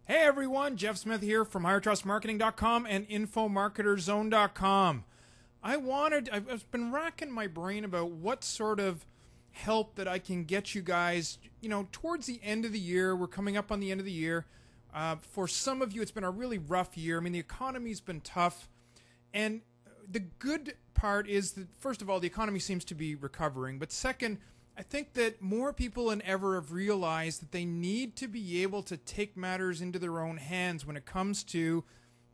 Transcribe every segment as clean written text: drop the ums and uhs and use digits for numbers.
Hey everyone, Jeff Smith here from HigherTrustMarketing.com and InfoMarketer'sZone.com. I've been racking my brain about what sort of help that I can get you guys, towards the end of the year. We're coming up on the end of the year. For some of you, it's been a really rough year. I mean, the economy's been tough. And the good part is that, first of all, the economy seems to be recovering. But second, I think that more people than ever have realized that they need to be able to take matters into their own hands when it comes to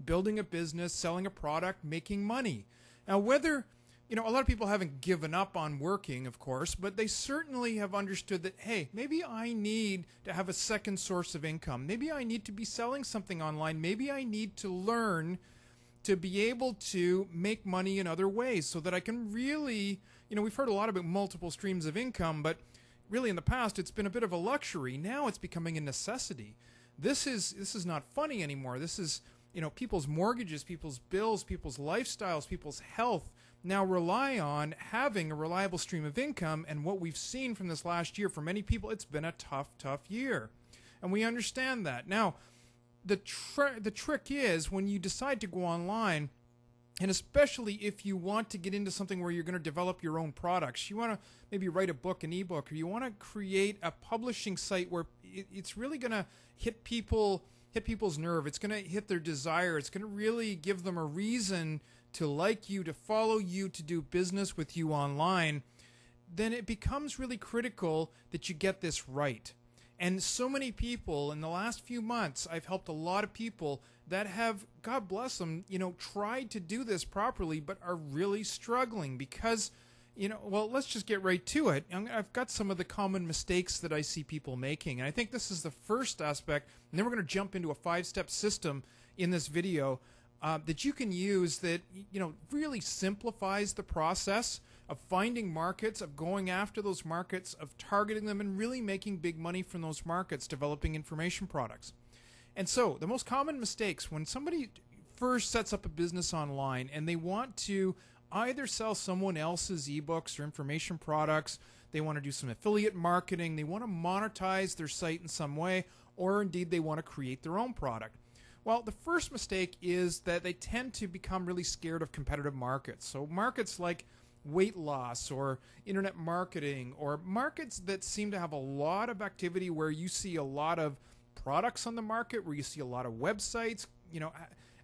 building a business, selling a product, making money. Now, whether, a lot of people haven't given up on working, of course, but they certainly have understood that, hey, maybe I need to have a second source of income. Maybe I need to be selling something online. Maybe I need to learn to be able to make money in other ways so that I can really, we've heard a lot about multiple streams of income, but really in the past it's been a bit of a luxury. Now it's becoming a necessity. This is not funny anymore. This is, people's mortgages, people's bills, people's lifestyles, people's health now rely on having a reliable stream of income. And what we've seen from this last year, for many people, it's been a tough year. And we understand that. Now, the trick is when you decide to go online, and especially if you want to get into something where you're going to develop your own products, you want to maybe write a book, an ebook, or you want to create a publishing site where it's really going to hit people's nerve. It's going to hit their desire. It's going to really give them a reason to like you, to follow you, to do business with you online. Then it becomes really critical that you get this right. And so many people in the last few months, I've helped a lot of people that have, God bless them, tried to do this properly, but are really struggling because, let's just get right to it. I've got some of the common mistakes that I see people making. And I think this is the first aspect. And then we're going to jump into a 5-step system in this video that you can use that, really simplifies the process of finding markets, of going after those markets, of targeting them, and really making big money from those markets, developing information products. And so the most common mistakes when somebody first sets up a business online and they want to either sell someone else's ebooks or information products, they want to do some affiliate marketing, they want to monetize their site in some way, or indeed they want to create their own product. Well, the first mistake is that they tend to become really scared of competitive markets. So markets like weight loss or internet marketing, or markets that seem to have a lot of activity where you see a lot of products on the market, where you see a lot of websites.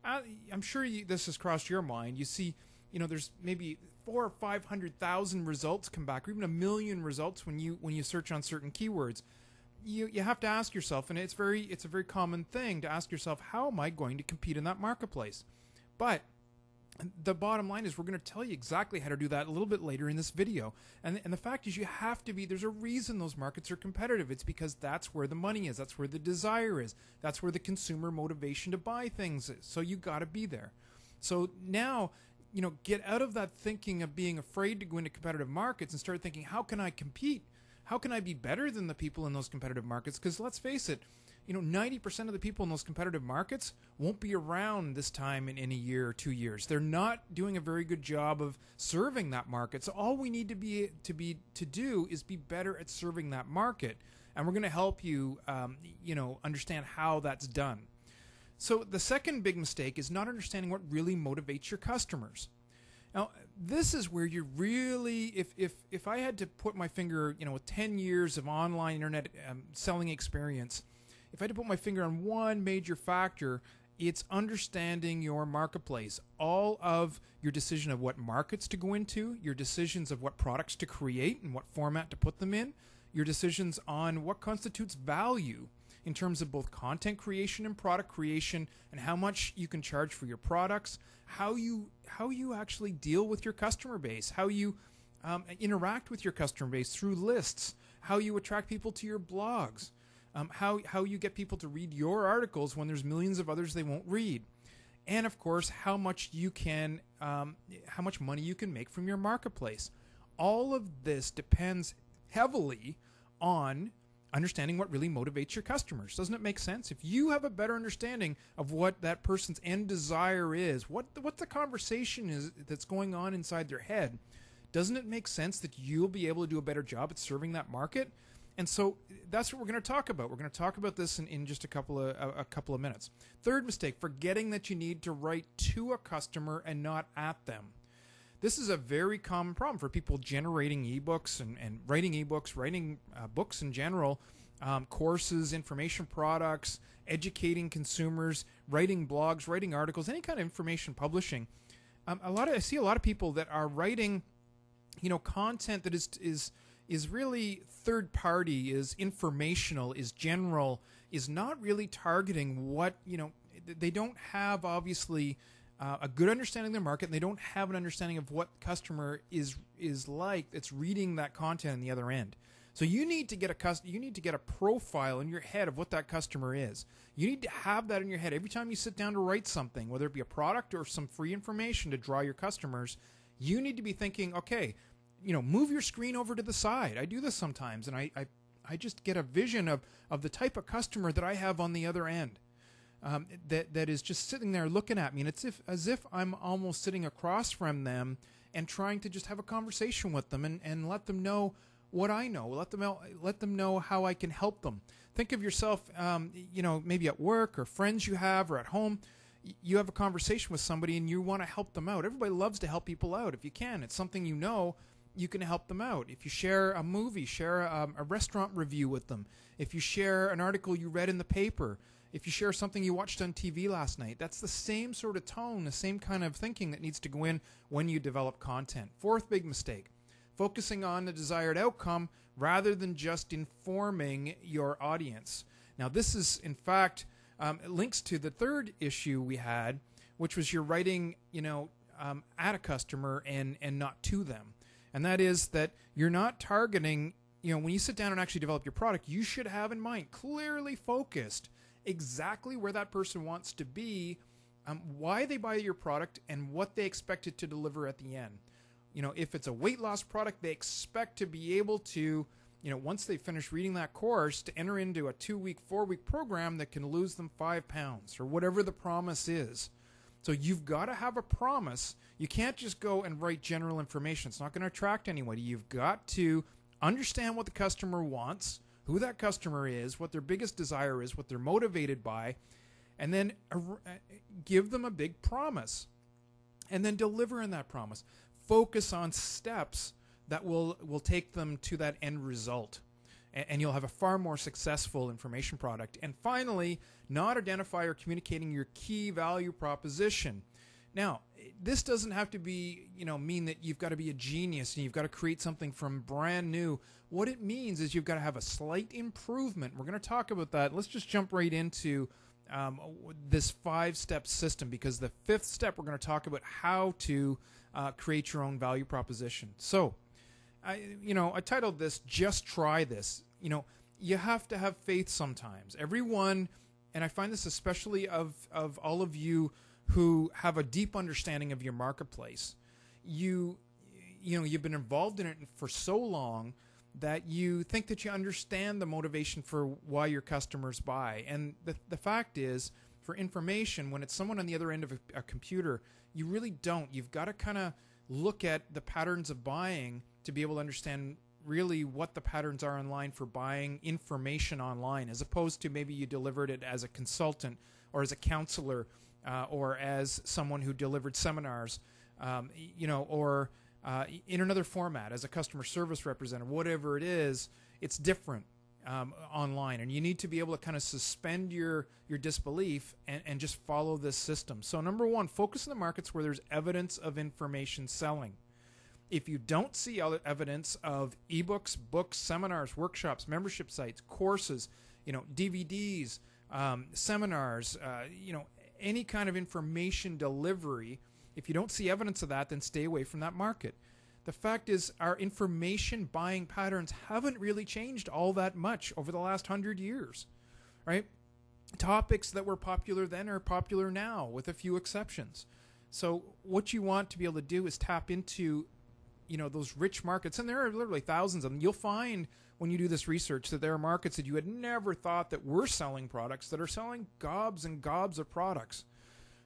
I'm sure this has crossed your mind. You see, there's maybe 400,000 or 500,000 results come back, or even 1 million results when you search on certain keywords. You have to ask yourself, and it's a very common thing to ask yourself, how am I going to compete in that marketplace? But the bottom line is we're going to tell you exactly how to do that a little bit later in this video. And the fact is there's a reason those markets are competitive. It's because that's where the money is. That's where the desire is. That's where the consumer motivation to buy things is. So you got to be there. So now, get out of that thinking of being afraid to go into competitive markets and start thinking, how can I compete? How can I be better than the people in those competitive markets? Because let's face it, 90% of the people in those competitive markets won't be around this time in a year or 2 years. They're not doing a very good job of serving that market. So all we need to do is be better at serving that market, and we're going to help you, understand how that's done. So the second big mistake is not understanding what really motivates your customers. Now, this is where you really, if I had to put my finger, with 10 years of online internet selling experience, if I had to put my finger on one major factor, it's understanding your marketplace. All of your decision of what markets to go into, your decisions of what products to create and what format to put them in, your decisions on what constitutes value in terms of both content creation and product creation, and how much you can charge for your products, how you actually deal with your customer base, how you interact with your customer base through lists, how you attract people to your blogs, how you get people to read your articles when there's millions of others they won't read, and of course how much money you can make from your marketplace. All of this depends heavily on understanding what really motivates your customers. Doesn't it make sense? If you have a better understanding of what that person's end desire is, what the conversation is that's going on inside their head, doesn't it make sense that you'll be able to do a better job at serving that market? And so that's what we're going to talk about. We're going to talk about this in just a couple of minutes. Third mistake, forgetting that you need to write to a customer and not at them. This is a very common problem for people generating ebooks and writing ebooks, writing books in general, courses, information products, educating consumers, writing blogs, writing articles, any kind of information publishing. I see a lot of people that are writing, content that is really third party, is informational, is general, is not really targeting what, they don't have obviously a good understanding of their market, and they don't have an understanding of what customer is like that's reading that content on the other end. So you need to get a profile in your head of what that customer is. You need to have that in your head every time you sit down to write something, whether it be a product or some free information to draw your customers. You need to be thinking, okay, move your screen over to the side. I do this sometimes, and I just get a vision of the type of customer that I have on the other end. That is just sitting there looking at me, and it's as if I'm almost sitting across from them and trying to just have a conversation with them and let them know what I know. Let them know how I can help them. Think of yourself, maybe at work or friends you have or at home. You have a conversation with somebody and you want to help them out. Everybody loves to help people out if you can. It's something you can help them out. If you share a movie, share a restaurant review with them. If you share an article you read in the paper. If you share something you watched on TV last night, that's the same sort of tone, the same kind of thinking that needs to go in when you develop content. Fourth big mistake, focusing on the desired outcome rather than just informing your audience. Now, this is, in fact, links to the third issue we had, which was you're writing, at a customer and not to them. And that is that you're not targeting, when you sit down and actually develop your product, you should have in mind, clearly focused, exactly where that person wants to be, why they buy your product, and what they expect it to deliver at the end. If it's a weight loss product, they expect to be able to, once they finish reading that course, to enter into a 2-week, 4-week program that can lose them 5 pounds or whatever the promise is. So you've got to have a promise. You can't just go and write general information. It's not going to attract anybody. You've got to understand what the customer wants, who that customer is, what their biggest desire is, what they're motivated by, and then give them a big promise and then deliver in that promise. Focus on steps that will take them to that end result, and you'll have a far more successful information product. And finally, not identify or communicating your key value proposition. Now, this doesn't have to be, mean that you've got to be a genius and you've got to create something from brand new. What it means is you've got to have a slight improvement. We're going to talk about that. Let's just jump right into this 5-step system, because the 5th step we're going to talk about how to create your own value proposition. So, I titled this "Just Try This." You have to have faith sometimes. Everyone, and I find this especially of all of you who have a deep understanding of your marketplace. You've been involved in it for so long that you think that you understand the motivation for why your customers buy. And the fact is, for information, when it's someone on the other end of a computer, you really don't. You've got to kind of look at the patterns of buying to be able to understand really what the patterns are online for buying information online, as opposed to maybe you delivered it as a consultant or as a counselor or as someone who delivered seminars, or in another format as a customer service representative. Whatever it is, it's different online, and you need to be able to kind of suspend your disbelief and just follow this system. So number 1, focus on the markets where there's evidence of information selling. If you don't see evidence of ebooks, books, seminars, workshops, membership sites, courses, DVDs, seminars, any kind of information delivery, if you don't see evidence of that, then stay away from that market. The fact is, our information buying patterns haven't really changed all that much over the last 100 years, right? Topics that were popular then are popular now, with a few exceptions. So what you want to be able to do is tap into those rich markets, and there are literally thousands of them. You'll find when you do this research that there are markets that you had never thought that were selling products that are selling gobs and gobs of products.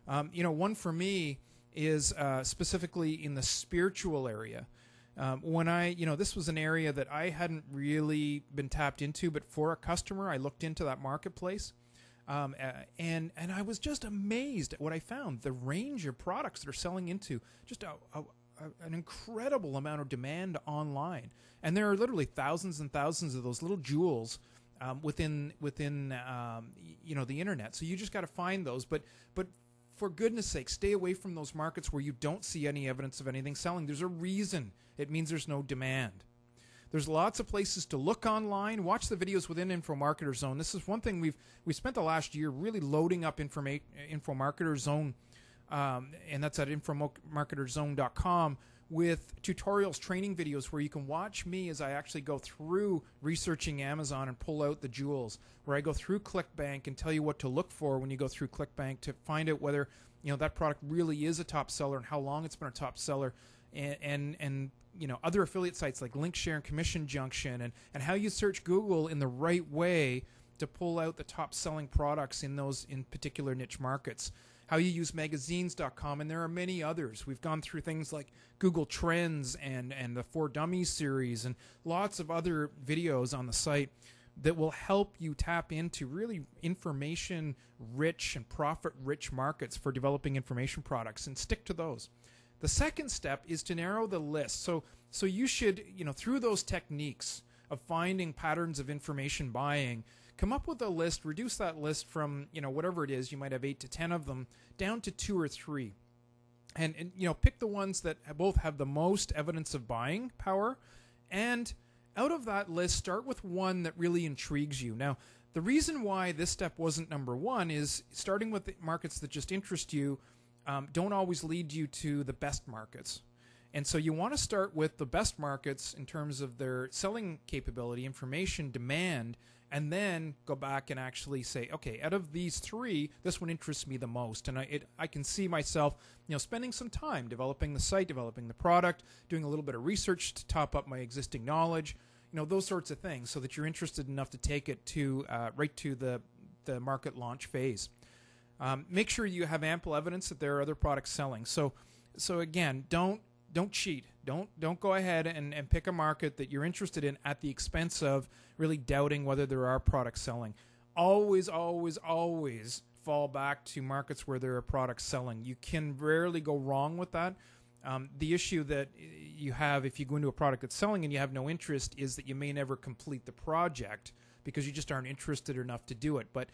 One for me is specifically in the spiritual area. This was an area that I hadn't really been tapped into, but for a customer, I looked into that marketplace. And I was just amazed at what I found. The range of products that are selling into just an incredible amount of demand online. And there are literally thousands and thousands of those little jewels within the internet. So you just got to find those. But for goodness sake, stay away from those markets where you don't see any evidence of anything selling. There's a reason. It means there's no demand. There's lots of places to look online. Watch the videos within InfoMarketer'sZone. This is one thing we spent the last year really loading up InfoMarketer'sZone, and that's at infomarketerzone.com, with tutorials, training videos where you can watch me as I actually go through researching Amazon and pull out the jewels, where I go through ClickBank and tell you what to look for when you go through ClickBank to find out whether that product really is a top seller and how long it's been a top seller, and other affiliate sites like Linkshare and Commission Junction, and how you search Google in the right way to pull out the top selling products in particular niche markets. How you use magazines.com, and there are many others. We've gone through things like Google Trends and the 4 Dummies series and lots of other videos on the site that will help you tap into really information-rich and profit-rich markets for developing information products, and stick to those. The second step is to narrow the list. So you should, through those techniques of finding patterns of information buying, come up with a list, reduce that list from, whatever it is, you might have 8 to 10 of them, down to 2 or 3. And pick the ones that both have the most evidence of buying power, and out of that list, start with one that really intrigues you. Now, the reason why this step wasn't number one is starting with the markets that just interest you don't always lead you to the best markets. And so you want to start with the best markets in terms of their selling capability, information, demand, and then go back and actually say, okay, out of these 3, this one interests me the most. And I can see myself, spending some time developing the site, developing the product, doing a little bit of research to top up my existing knowledge, those sorts of things, so that you're interested enough to take it to right to the market launch phase. Make sure you have ample evidence that there are other products selling. So again, don't cheat. Don't go ahead and pick a market that you're interested in at the expense of really doubting whether there are products selling. Always, always, always fall back to markets where there are products selling. You can rarely go wrong with that. The issue that you have if you go into a product that's selling and you have no interest is that you may never complete the project because you just aren't interested enough to do it. But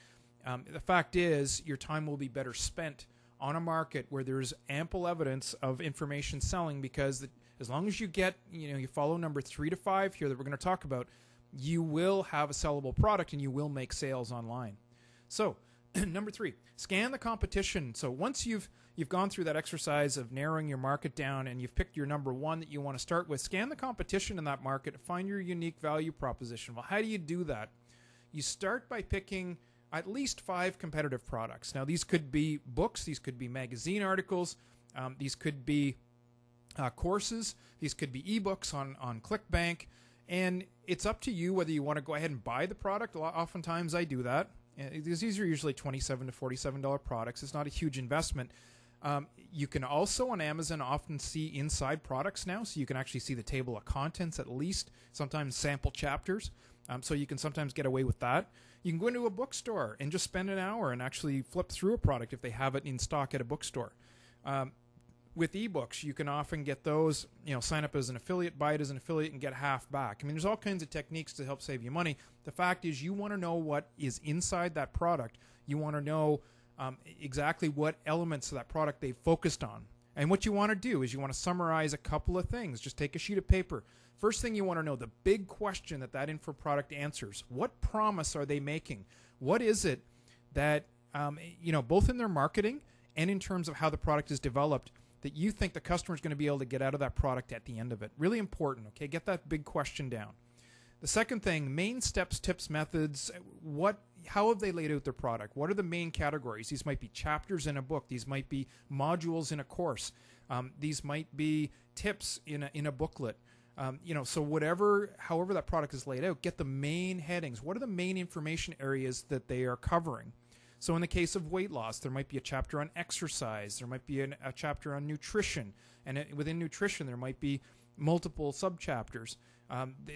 the fact is, your time will be better spent on a market where there's ample evidence of information selling, because as long as you get, you follow number 3 to 5 here that we're going to talk about, you will have a sellable product and you will make sales online. So number 3, scan the competition. So once you've gone through that exercise of narrowing your market down and you've picked your number 1 that you want to start with, scan the competition in that market to find your unique value proposition. Well, how do you do that? You start by picking at least 5 competitive products. Now, these could be books, these could be magazine articles, these could be courses, these could be ebooks on ClickBank, and it's up to you whether you want to go ahead and buy the product. Oftentimes I do that. These are usually $27 to $47 products. It's not a huge investment. You can also on Amazon often see inside products now, so you can actually see the table of contents at least, sometimes sample chapters. So you can sometimes get away with that. You can go into a bookstore and just spend an hour and actually flip through a product if they have it in stock at a bookstore. With ebooks, you can often get those, sign up as an affiliate, buy it as an affiliate, and get half back. I mean, there's all kinds of techniques to help save you money. The fact is, you want to know what is inside that product. You want to know exactly what elements of that product they've focused on. And what you want to do is you want to summarize a couple of things. Just take a sheet of paper. First thing you want to know, the big question that info product answers. What promise are they making? What is it that, both in their marketing and in terms of how the product is developed, that you think the customer is going to be able to get out of that product at the end of it? Really important, okay? Get that big question down. The second thing, main steps, tips, methods. How have they laid out their product? What are the main categories? These might be chapters in a book. These might be modules in a course. These might be tips in a booklet. So however that product is laid out, get the main headings. What are the main information areas that they are covering? So in the case of weight loss, there might be a chapter on exercise. There might be a chapter on nutrition. And within nutrition, there might be multiple subchapters.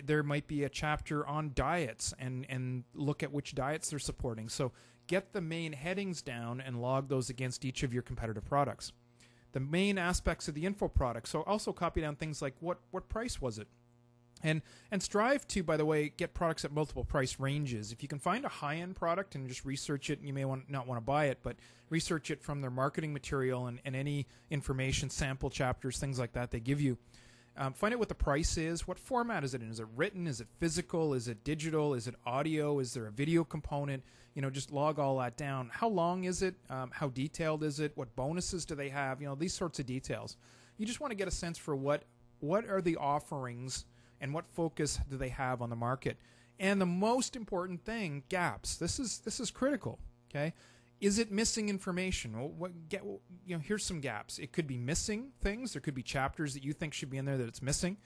There might be a chapter on diets and look at which diets they're supporting. So get the main headings down and log those against each of your competitive products. The main aspects of the info product. So also copy down things like what price was it? And strive to, by the way, get products at multiple price ranges. If you can find a high-end product and just research it, and you may not want to buy it, but research it from their marketing material and any information, sample chapters, things like that they give you. Find out what the price is. What format is it in? Is it written? Is it physical? Is it digital? Is it audio? Is there a video component? Just log all that down. How long is it? How detailed is it? What bonuses do they have? These sorts of details. You just want to get a sense for what are the offerings and what focus do they have on the market. And the most important thing, gaps. This is critical. Okay. Is it missing information? Here's some gaps. It could be missing things. There could be chapters that you think should be in there that it's missing.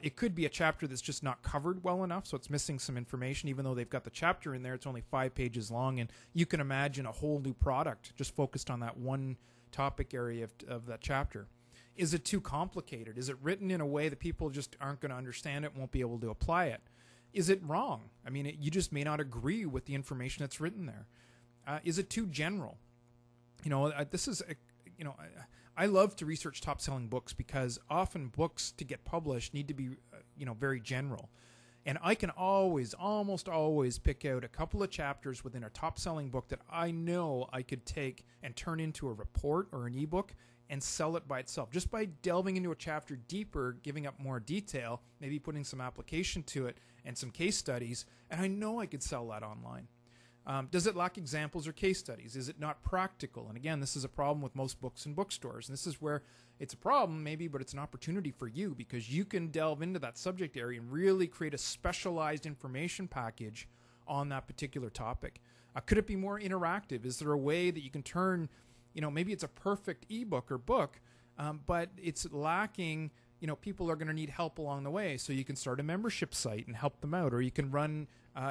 It could be a chapter that's just not covered well enough, so it's missing some information. Even though they've got the chapter in there, it's only 5 pages long, and you can imagine a whole new product just focused on that one topic area of that chapter. Is it too complicated? Is it written in a way that people just aren't going to understand it, won't be able to apply it? Is it wrong? You just may not agree with the information that's written there. Is it too general? I love to research top-selling books because often books to get published need to be, very general. And I can almost always pick out a couple of chapters within a top-selling book that I know I could take and turn into a report or an ebook and sell it by itself. Just by delving into a chapter deeper, giving up more detail, maybe putting some application to it and some case studies, and I know I could sell that online. Does it lack examples or case studies? Is it not practical? And again, this is a problem with most books in bookstores. And this is where it's a problem maybe, but it's an opportunity for you because you can delve into that subject area and really create a specialized information package on that particular topic. Could it be more interactive? Is there a way that you can turn, maybe it's a perfect ebook or book, but it's lacking, people are going to need help along the way. So you can start a membership site and help them out, or you can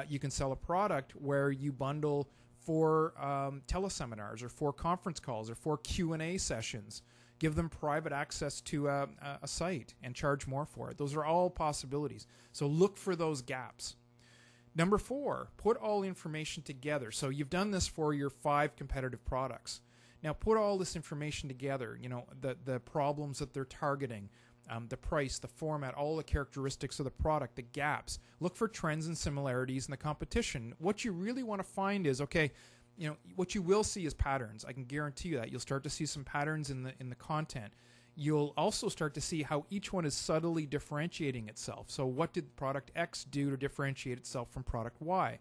you can sell a product where you bundle 4 teleseminars or 4 conference calls or 4 Q&A sessions. Give them private access to a site and charge more for it. Those are all possibilities. So look for those gaps. Number 4, put all information together. So you've done this for your 5 competitive products. Now put all this information together, the problems that they're targeting, the price, the format, all the characteristics of the product, the gaps. Look for trends and similarities in the competition. What you really want to find is, what you will see is patterns. I can guarantee you that. You'll start to see some patterns in the content. You'll also start to see how each one is subtly differentiating itself. So what did product X do to differentiate itself from product Y?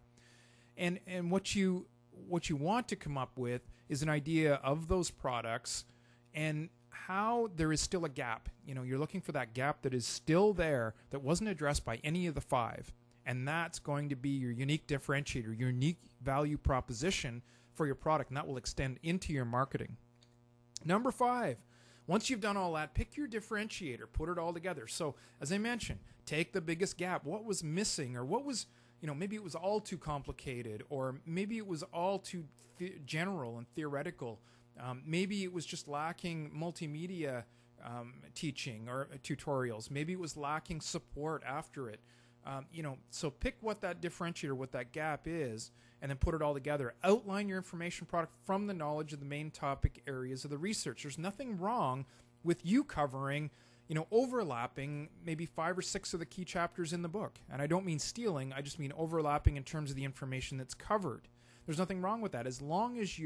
And what you want to come up with is an idea of those products and how there is still a gap. You're looking for that gap that is still there that wasn't addressed by any of the 5. And that's going to be your unique differentiator, your unique value proposition for your product. And that will extend into your marketing. Number 5, once you've done all that, pick your differentiator, put it all together. So as I mentioned, take the biggest gap. What was missing, or what was, maybe it was all too complicated, or maybe it was all too general and theoretical. Maybe it was just lacking multimedia teaching or tutorials. Maybe it was lacking support after it. So pick what that differentiator, what that gap is, and then put it all together. Outline your information product from the knowledge of the main topic areas of the research. There's nothing wrong with you covering, overlapping maybe 5 or 6 of the key chapters in the book. And I don't mean stealing. I just mean overlapping in terms of the information that's covered. There's nothing wrong with that as long as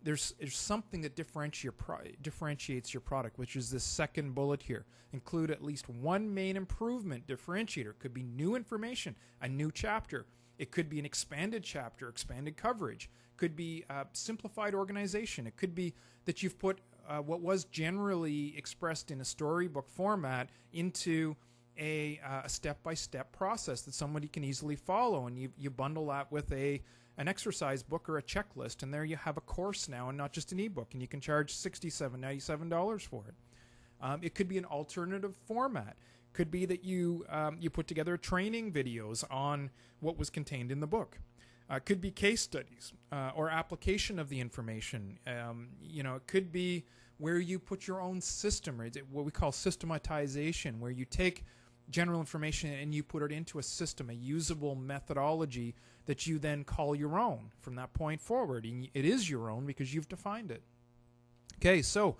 there's something that differentiates your product, which is this second bullet here. Include at least one main improvement differentiator. It could be new information, a new chapter. It could be an expanded chapter, expanded coverage. It could be simplified organization. It could be that you've put what was generally expressed in a storybook format into a step-by-step process that somebody can easily follow, and you bundle that with an exercise book or a checklist, and there you have a course now and not just an ebook, and you can charge $67, $97 for it. It could be an alternative format. Could be that you put together training videos on what was contained in the book. Could be case studies or application of the information. It could be where you put your own system, or what we call systematization, where you take general information and you put it into a system, a usable methodology that you then call your own from that point forward. And it is your own because you've defined it. Okay, so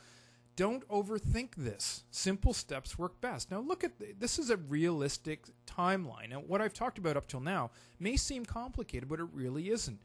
don't overthink this. Simple steps work best. Now look at this is a realistic timeline. Now what I've talked about up till now may seem complicated, but it really isn't.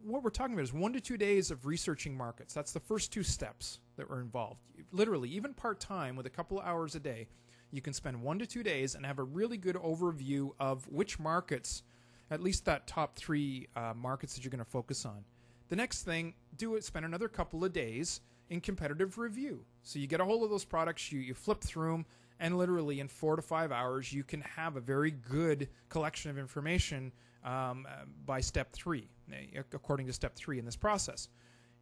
What we're talking about is 1 to 2 days of researching markets. That's the first 2 steps that were involved. Literally, even part-time with a couple of hours a day, you can spend 1 to 2 days and have a really good overview of which markets, at least that top 3 markets that you're going to focus on. The next thing, spend another couple of days in competitive review. So you get a hold of those products, you flip through them, and literally in 4 to 5 hours, you can have a very good collection of information by step 3, according to step 3 in this process.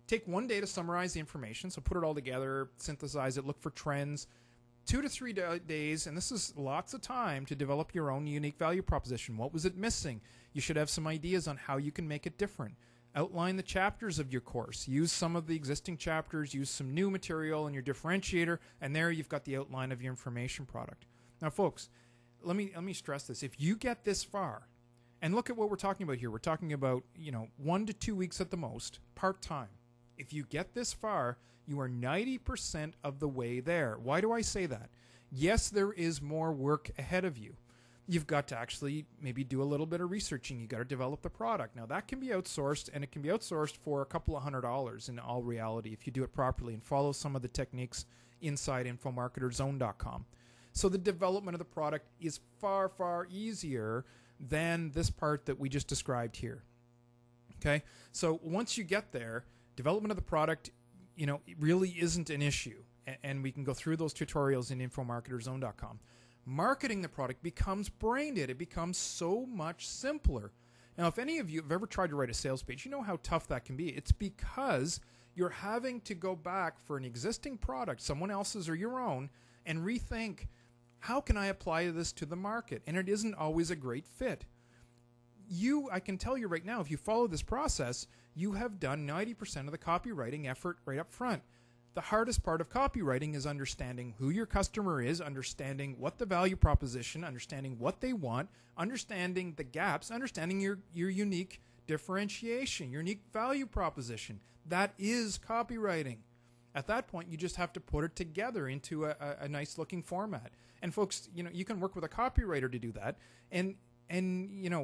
Take 1 day to summarize the information, so put it all together, synthesize it, look for trends. 2 to 3 days, and this is lots of time to develop your own unique value proposition. What was it missing? You should have some ideas on how you can make it different. Outline the chapters of your course. Use some of the existing chapters, use some new material in your differentiator, and there you've got the outline of your information product. Now, folks, let me stress this. If you get this far, and look at what we're talking about here. We're talking about, 1 to 2 weeks at the most, part-time. If you get this far, you are 90% of the way there. Why do I say that? Yes, there is more work ahead of you. You've got to actually maybe do a little bit of researching. You've got to develop the product. Now, that can be outsourced, and it can be outsourced for a couple of $100 in all reality if you do it properly and follow some of the techniques inside InfoMarketer'sZone.com. So the development of the product is far, far easier than this part that we just described here. Okay? So once you get there, development of the product, it really isn't an issue. And we can go through those tutorials in InfoMarketer'sZone.com. Marketing the product becomes brain dead. It becomes so much simpler. Now, if any of you have ever tried to write a sales page, you know how tough that can be. It's because you're having to go back for an existing product, someone else's or your own, and rethink, how can I apply this to the market? And it isn't always a great fit. I can tell you right now, if you follow this process, you have done 90% of the copywriting effort right up front. The hardest part of copywriting is understanding who your customer is, understanding what the value proposition, understanding what they want, understanding the gaps, understanding your unique differentiation, your unique value proposition. That is copywriting. At that point, you just have to put it together into a nice looking format. And folks, you can work with a copywriter to do that. And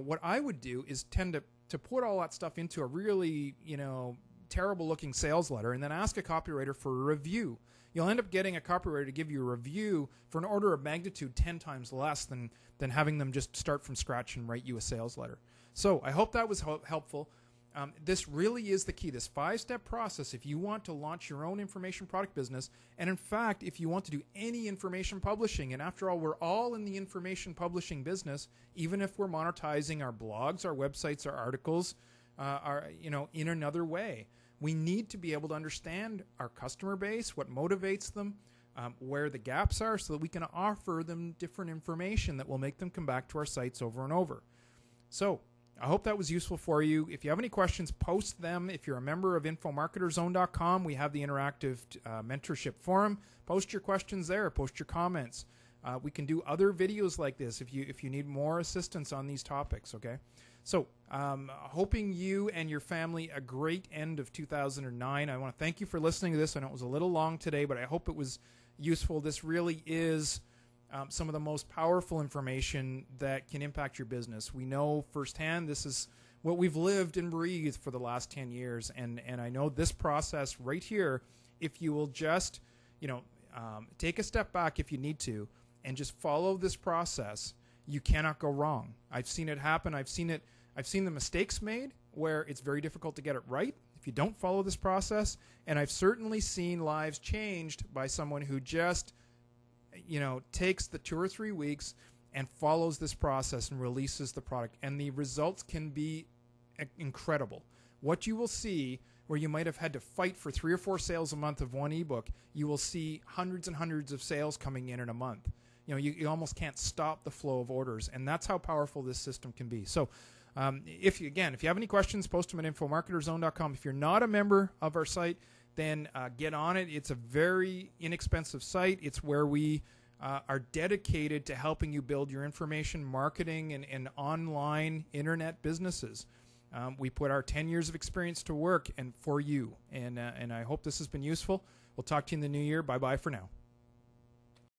what I would do is tend to put all that stuff into a really, terrible looking sales letter and then ask a copywriter for a review. You'll end up getting a copywriter to give you a review for an order of magnitude 10 times less than having them just start from scratch and write you a sales letter. So I hope that was helpful. This really is the key, this 5-step process if you want to launch your own information product business. And in fact, if you want to do any information publishing, and after all, we're all in the information publishing business, even if we're monetizing our blogs, our websites, our articles, in another way. We need to be able to understand our customer base, what motivates them, where the gaps are, so that we can offer them different information that will make them come back to our sites over and over. So I hope that was useful for you. If you have any questions, post them. If you're a member of InfoMarketer'sZone.com, we have the interactive mentorship forum. Post your questions there. Post your comments. We can do other videos like this if you need more assistance on these topics, okay? So, hoping you and your family a great end of 2009. I want to thank you for listening to this. I know it was a little long today, but I hope it was useful. This really is some of the most powerful information that can impact your business. We know firsthand this is what we've lived and breathed for the last 10 years, and I know this process right here, if you will just, take a step back if you need to, and just follow this process, you cannot go wrong. I've seen it happen. I've seen the mistakes made where it's very difficult to get it right if you don't follow this process. And I've certainly seen lives changed by someone who just, takes the 2 or 3 weeks and follows this process and releases the product. And the results can be incredible. What you will see, where you might have had to fight for 3 or 4 sales a month of one ebook, you will see hundreds and hundreds of sales coming in a month. You almost can't stop the flow of orders, and that's how powerful this system can be. So if you have any questions, post them at InfoMarketer'sZone.com. If you're not a member of our site, then get on it. It's a very inexpensive site. It's where we are dedicated to helping you build your information marketing and online internet businesses. We put our 10 years of experience to work and for you. And I hope this has been useful. We'll talk to you in the new year. Bye-bye for now.